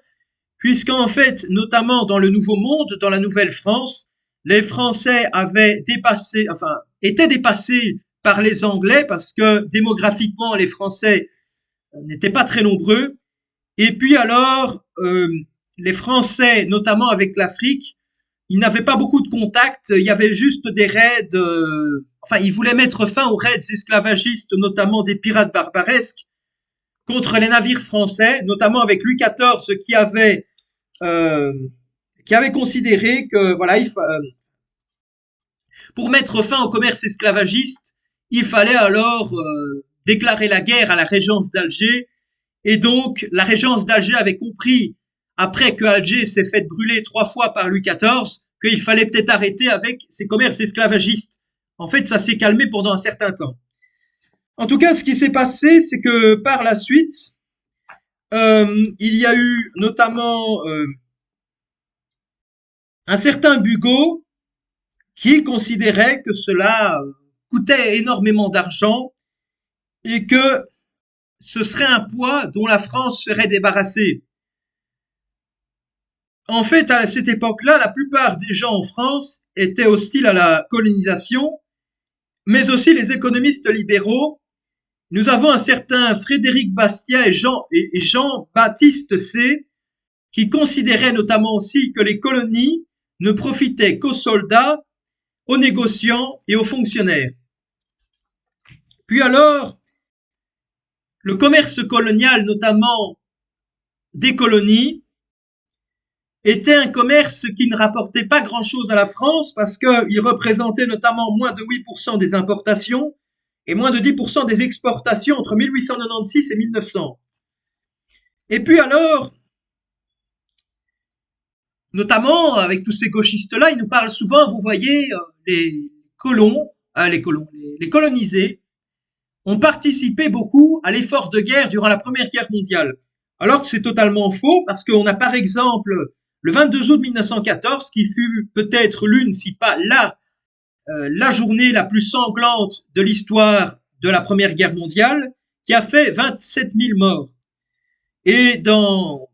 puisqu'en fait, notamment dans le Nouveau Monde, dans la Nouvelle-France, les Français avaient dépassé, enfin, étaient dépassés par les Anglais parce que démographiquement, les Français n'étaient pas très nombreux. Et puis alors, les Français, notamment avec l'Afrique, ils n'avaient pas beaucoup de contacts. Il y avait juste des raids. Enfin, ils voulaient mettre fin aux raids esclavagistes, notamment des pirates barbaresques, contre les navires français, notamment avec Louis XIV euh, qui avait considéré que voilà, pour mettre fin au commerce esclavagiste, il fallait alors déclarer la guerre à la régence d'Alger. Et donc, la régence d'Alger avait compris, après que Alger s'est fait brûler 3 fois par Louis XIV, qu'il fallait peut-être arrêter avec ces commerces esclavagistes. En fait, ça s'est calmé pendant un certain temps. En tout cas, ce qui s'est passé, c'est que par la suite, il y a eu notamment un certain Bugeaud qui considérait que cela coûtait énormément d'argent et que ce serait un poids dont la France serait débarrassée. En fait, à cette époque-là, la plupart des gens en France étaient hostiles à la colonisation, mais aussi les économistes libéraux. Nous avons un certain Frédéric Bastiat et Jean-Baptiste C, qui considéraient notamment aussi que les colonies ne profitaient qu'aux soldats, aux négociants et aux fonctionnaires. Puis alors, le commerce colonial, notamment des colonies, était un commerce qui ne rapportait pas grand-chose à la France parce qu'il représentait notamment moins de 8% des importations et moins de 10% des exportations entre 1896 et 1900. Et puis alors, notamment avec tous ces gauchistes-là, ils nous parlent souvent, vous voyez, les colonisés ont participé beaucoup à l'effort de guerre durant la Première Guerre mondiale. Alors que c'est totalement faux, parce qu'on a par exemple le 22 août 1914, qui fut peut-être l'une, si pas la journée la plus sanglante de l'histoire de la Première Guerre mondiale, qui a fait 27 000 morts. Et dans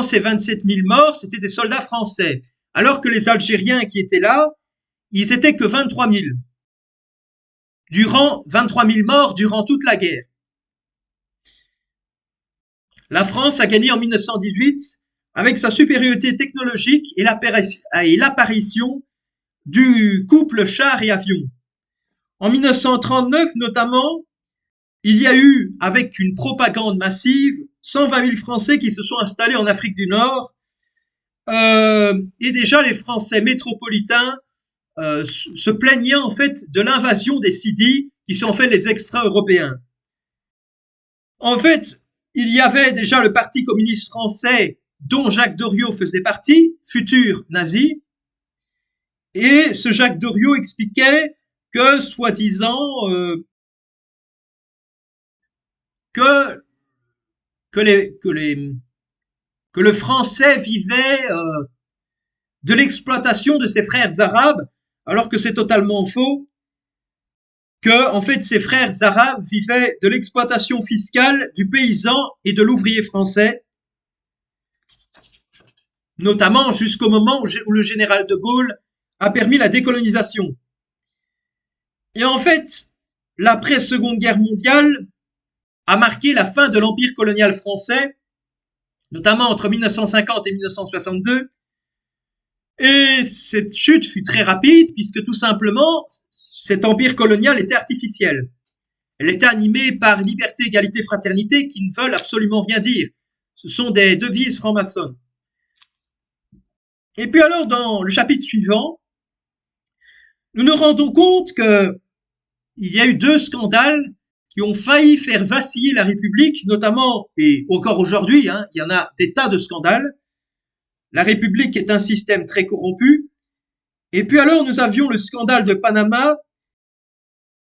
ces 27 000 morts, c'était des soldats français. Alors que les Algériens qui étaient là, ils étaient que 23 000. 23 000 morts durant toute la guerre. La France a gagné en 1918 avec sa supériorité technologique et l'apparition du couple char et avion. En 1939 notamment, il y a eu, avec une propagande massive, 120 000 Français qui se sont installés en Afrique du Nord. Et déjà, les Français métropolitains se plaignaient en fait de l'invasion des Sidis, qui sont en fait les extra-européens. En fait, il y avait déjà le Parti communiste français, dont Jacques Doriot faisait partie, futur nazi. Et ce Jacques Doriot expliquait que, soi-disant, que le français vivait de l'exploitation de ses frères arabes, alors que c'est totalement faux, que en fait ses frères arabes vivaient de l'exploitation fiscale du paysan et de l'ouvrier français, notamment jusqu'au moment où le général de Gaulle a permis la décolonisation. Et en fait, l'après-Seconde Guerre mondiale a marqué la fin de l'empire colonial français, notamment entre 1950 et 1962. Et cette chute fut très rapide, puisque tout simplement, cet empire colonial était artificiel. Elle était animée par liberté, égalité, fraternité, qui ne veulent absolument rien dire. Ce sont des devises francs-maçonnes. Et puis alors, dans le chapitre suivant, nous nous rendons compte que il y a eu deux scandales qui ont failli faire vaciller la République, notamment, et encore aujourd'hui, hein, il y en a des tas de scandales. La République est un système très corrompu. Et puis alors, nous avions le scandale de Panama.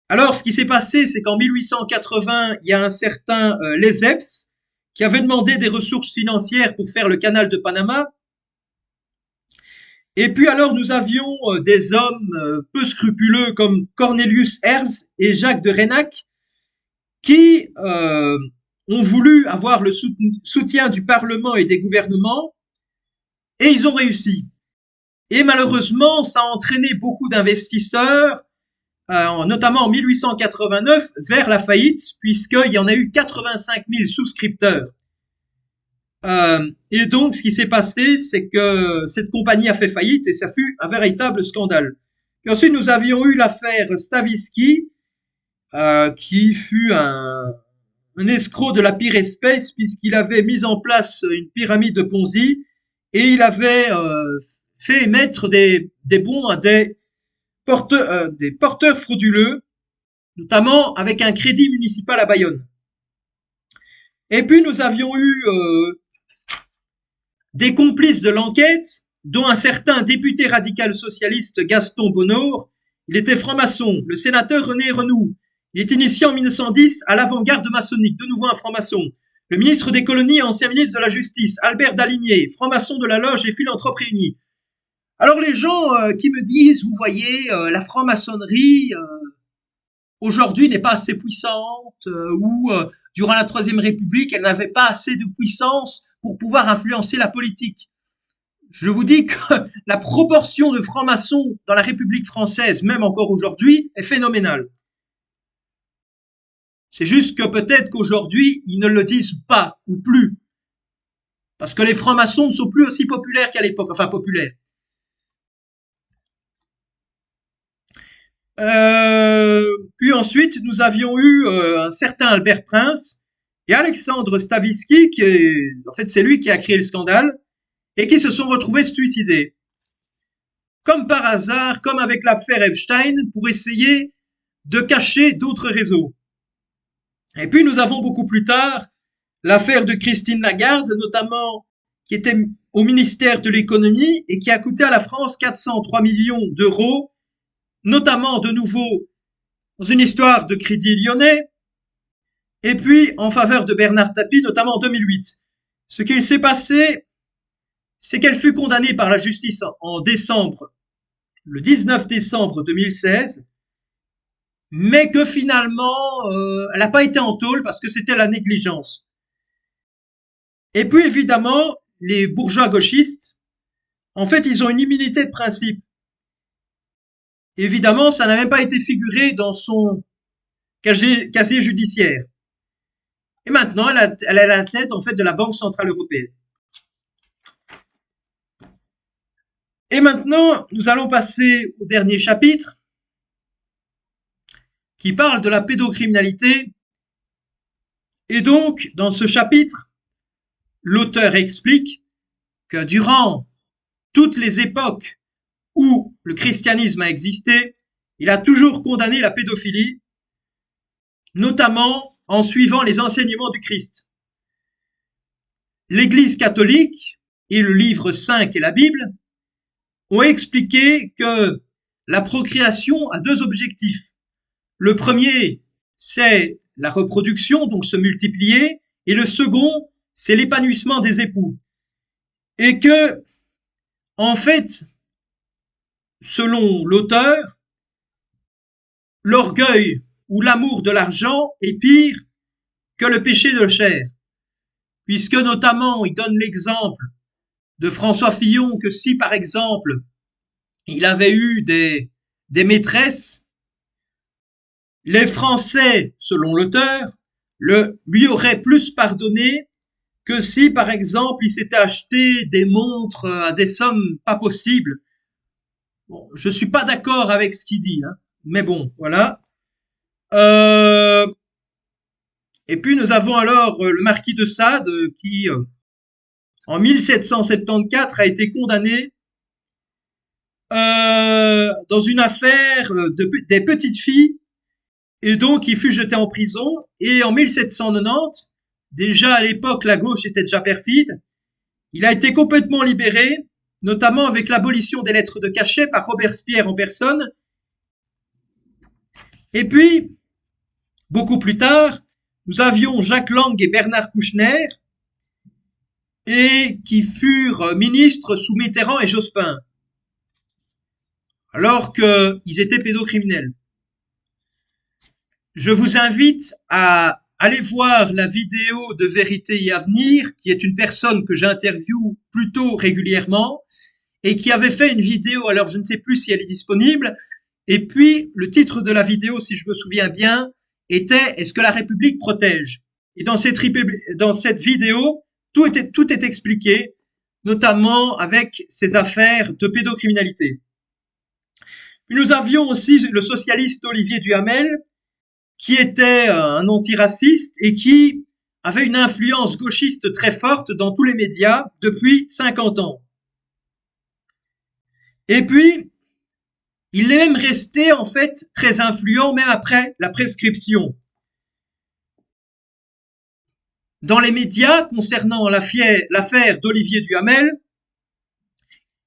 Alors, ce qui s'est passé, c'est qu'en 1880, il y a un certain Lesseps qui avait demandé des ressources financières pour faire le canal de Panama. Et puis alors, nous avions des hommes peu scrupuleux comme Cornelius Herz et Jacques de Reynac qui ont voulu avoir le soutien du Parlement et des gouvernements, et ils ont réussi. Et malheureusement, ça a entraîné beaucoup d'investisseurs, notamment en 1889, vers la faillite, puisqu'il y en a eu 85 000 souscripteurs. Et donc, ce qui s'est passé, c'est que cette compagnie a fait faillite et ça fut un véritable scandale. Puis ensuite, nous avions eu l'affaire Stavisky, qui fut un escroc de la pire espèce, puisqu'il avait mis en place une pyramide de Ponzi et il avait fait émettre des bons à des porteurs frauduleux, notamment avec un crédit municipal à Bayonne. Et puis nous avions eu des complices de l'enquête, dont un certain député radical socialiste Gaston Bonneau. Il était franc-maçon, le sénateur René Renoux. Il est initié en 1910 à l'avant-garde maçonnique, de nouveau un franc-maçon. Le ministre des colonies et ancien ministre de la Justice, Albert Dalinier, franc-maçon de la loge et philanthrope réunis. Alors les gens qui me disent, vous voyez, la franc-maçonnerie aujourd'hui n'est pas assez puissante, ou durant la Troisième République, elle n'avait pas assez de puissance pour pouvoir influencer la politique. Je vous dis que la proportion de francs-maçons dans la République française, même encore aujourd'hui, est phénoménale. C'est juste que peut-être qu'aujourd'hui, ils ne le disent pas, ou plus. Parce que les francs-maçons ne sont plus aussi populaires qu'à l'époque, enfin populaires. Puis ensuite, nous avions eu un certain Albert Prince et Alexandre Stavisky, qui est, en fait, c'est lui qui a créé le scandale, et qui se sont retrouvés suicidés. Comme par hasard, comme avec l'affaire Epstein, pour essayer de cacher d'autres réseaux. Et puis nous avons beaucoup plus tard l'affaire de Christine Lagarde, notamment, qui était au ministère de l'économie et qui a coûté à la France 403 millions d'euros, notamment de nouveau dans une histoire de Crédit Lyonnais, et puis en faveur de Bernard Tapie, notamment en 2008. Ce qu'il s'est passé, c'est qu'elle fut condamnée par la justice en décembre, le 19 décembre 2016, mais que finalement, elle n'a pas été en tôle parce que c'était la négligence. Et puis évidemment, les bourgeois gauchistes, en fait, ils ont une immunité de principe. Évidemment, ça n'a même pas été figuré dans son casier judiciaire. Et maintenant, elle est à la tête, en fait, de la Banque Centrale Européenne. Et maintenant, nous allons passer au dernier chapitre, qui parle de la pédocriminalité. Et donc, dans ce chapitre, l'auteur explique que durant toutes les époques où le christianisme a existé, il a toujours condamné la pédophilie, notamment en suivant les enseignements du Christ. L'Église catholique et le livre saint qu'est la Bible ont expliqué que la procréation a deux objectifs. Le premier, c'est la reproduction, donc se multiplier, et le second, c'est l'épanouissement des époux. Et que, en fait, selon l'auteur, l'orgueil ou l'amour de l'argent est pire que le péché de chair, puisque notamment il donne l'exemple de François Fillon que si par exemple il avait eu des maîtresses, les Français, selon l'auteur, lui auraient plus pardonné que si par exemple il s'était acheté des montres à des sommes pas possibles. Bon, je suis pas d'accord avec ce qu'il dit, hein, mais bon, voilà. Et puis nous avons alors le marquis de Sade qui, en 1774, a été condamné dans une affaire des petites filles, et donc il fut jeté en prison. Et en 1790, déjà à l'époque la gauche était déjà perfide, il a été complètement libéré, notamment avec l'abolition des lettres de cachet par Robespierre en personne. Et puis, beaucoup plus tard, nous avions Jacques Lang et Bernard Kouchner, et qui furent ministres sous Mitterrand et Jospin, alors qu'ils étaient pédocriminels. Je vous invite à aller voir la vidéo de Vérité et Avenir, qui est une personne que j'interviewe plutôt régulièrement, et qui avait fait une vidéo, alors je ne sais plus si elle est disponible, et puis le titre de la vidéo, si je me souviens bien, était « Est-ce que la République protège ?» Et dans cette vidéo, tout est expliqué, notamment avec ces affaires de pédocriminalité. Puis nous avions aussi le socialiste Olivier Duhamel, qui était un antiraciste et qui avait une influence gauchiste très forte dans tous les médias depuis 50 ans. Et puis, il est même resté en fait très influent même après la prescription. Dans les médias concernant l'affaire d'Olivier Duhamel,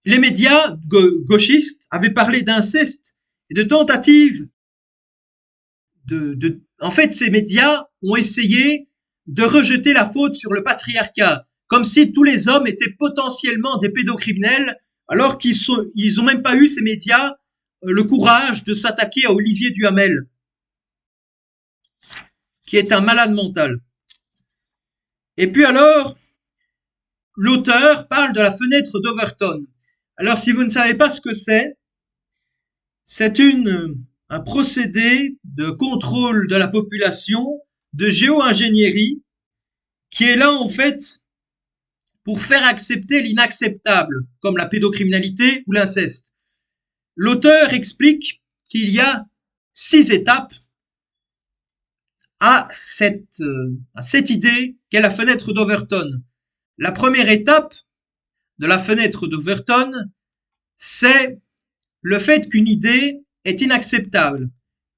les médias gauchistes avaient parlé d'inceste et de tentatives en fait, ces médias ont essayé de rejeter la faute sur le patriarcat, comme si tous les hommes étaient potentiellement des pédocriminels, alors qu'ils ont même pas eu, ces médias, le courage de s'attaquer à Olivier Duhamel, qui est un malade mental. Et puis alors, l'auteur parle de la fenêtre d'Overton. Alors, si vous ne savez pas ce que c'est un procédé de contrôle de la population, de géo-ingénierie, qui est là en fait pour faire accepter l'inacceptable, comme la pédocriminalité ou l'inceste. L'auteur explique qu'il y a 6 étapes à cette idée qu'est la fenêtre d'Overton. La première étape de la fenêtre d'Overton, c'est le fait qu'une idée est inacceptable.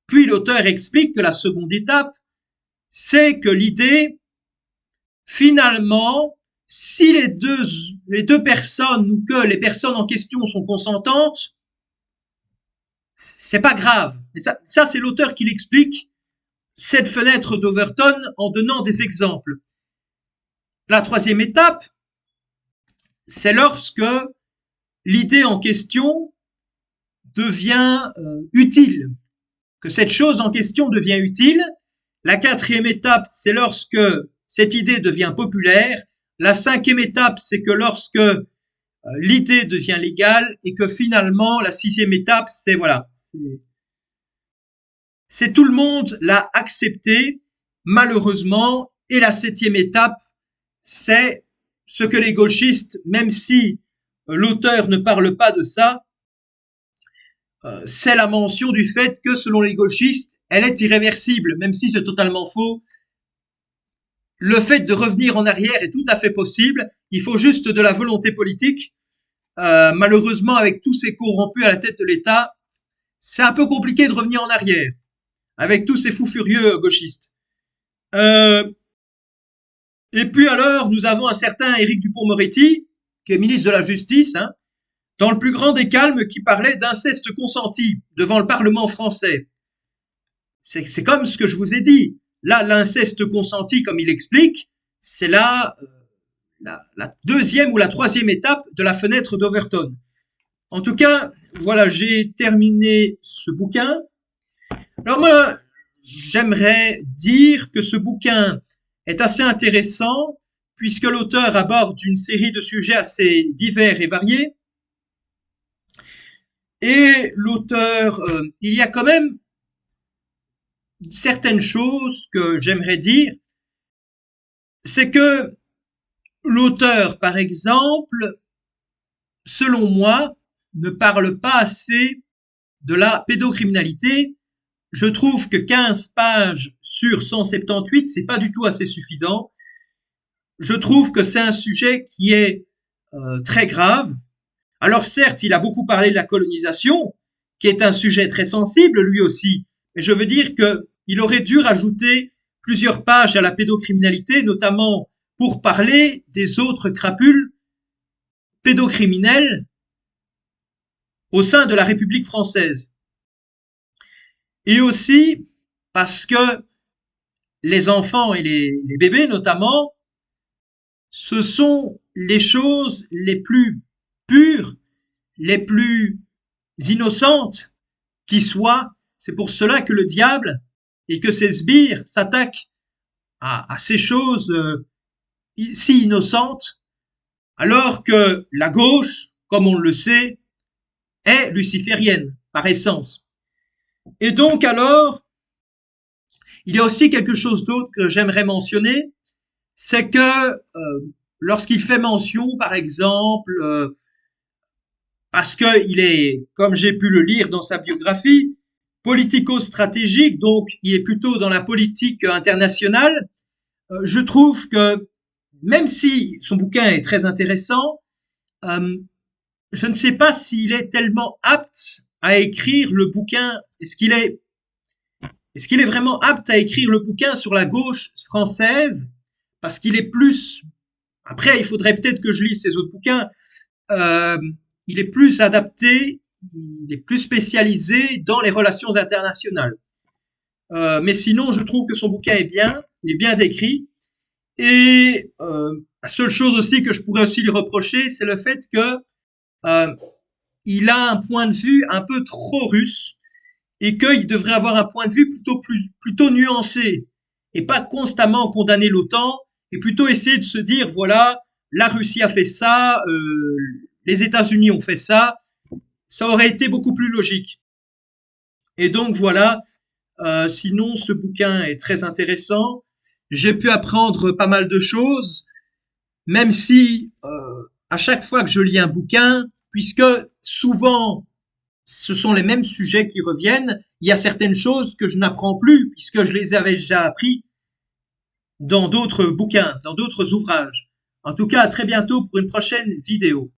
Puis l'auteur explique que la seconde étape, c'est que l'idée, finalement, si les deux personnes ou que les personnes en question sont consentantes, c'est pas grave. Et ça c'est l'auteur qui l'explique, cette fenêtre d'Overton, en donnant des exemples. La troisième étape, c'est lorsque l'idée en question devient utile, que cette chose en question devient utile. La quatrième étape, c'est lorsque cette idée devient populaire. La cinquième étape, c'est que lorsque l'idée devient légale, et que finalement, la sixième étape, c'est voilà, c'est tout le monde l'a accepté, malheureusement. Et la septième étape, c'est ce que les gauchistes, même si l'auteur ne parle pas de ça, c'est la mention du fait que, selon les gauchistes, elle est irréversible, même si c'est totalement faux. Le fait de revenir en arrière est tout à fait possible. Il faut juste de la volonté politique. Malheureusement, avec tous ces corrompus à la tête de l'État, c'est un peu compliqué de revenir en arrière, avec tous ces fous furieux gauchistes. Et puis alors, nous avons un certain Éric Dupond-Moretti, qui est ministre de la Justice, dans le plus grand des calmes, qui parlait d'inceste consenti devant le Parlement français. C'est comme ce que je vous ai dit. Là, l'inceste consenti, comme il explique, c'est la deuxième ou la troisième étape de la fenêtre d'Overton. En tout cas, voilà, j'ai terminé ce bouquin. Alors moi, j'aimerais dire que ce bouquin est assez intéressant, puisque l'auteur aborde une série de sujets assez divers et variés. Et l'auteur, il y a quand même certaines choses que j'aimerais dire. C'est que l'auteur, par exemple, selon moi, ne parle pas assez de la pédocriminalité. Je trouve que 15 pages sur 178, c'est pas du tout assez suffisant. Je trouve que c'est un sujet qui est très grave. Alors certes, il a beaucoup parlé de la colonisation, qui est un sujet très sensible lui aussi, mais je veux dire qu'il aurait dû rajouter plusieurs pages à la pédocriminalité, notamment pour parler des autres crapules pédocriminels au sein de la République française. Et aussi parce que les enfants et les bébés notamment, ce sont les choses les plus pures, les plus innocentes qui soient. C'est pour cela que le diable et que ses sbires s'attaquent à ces choses si innocentes, alors que la gauche, comme on le sait, est luciférienne par essence. Et donc alors, il y a aussi quelque chose d'autre que j'aimerais mentionner, c'est que lorsqu'il fait mention, par exemple, parce qu'il est, comme j'ai pu le lire dans sa biographie, politico-stratégique, donc il est plutôt dans la politique internationale, je trouve que même si son bouquin est très intéressant, euh, je ne sais pas s'il est tellement apte à écrire le bouquin. Est-ce qu'il est vraiment apte à écrire le bouquin sur la gauche française? Parce qu'il est plus. Après, il faudrait peut-être que je lise ses autres bouquins. Euh, il est plus adapté, il est plus spécialisé dans les relations internationales. Mais sinon, je trouve que son bouquin est bien, il est bien décrit. Et la seule chose aussi que je pourrais aussi lui reprocher, c'est le fait que euh, il a un point de vue un peu trop russe et qu'il devrait avoir un point de vue plutôt nuancé et pas constamment condamner l'OTAN et plutôt essayer de se dire voilà, la Russie a fait ça, les États-Unis ont fait ça, ça aurait été beaucoup plus logique. Et donc voilà, sinon ce bouquin est très intéressant. J'ai pu apprendre pas mal de choses, même si à chaque fois que je lis un bouquin, puisque souvent ce sont les mêmes sujets qui reviennent, il y a certaines choses que je n'apprends plus puisque je les avais déjà appris dans d'autres bouquins, dans d'autres ouvrages. En tout cas, à très bientôt pour une prochaine vidéo.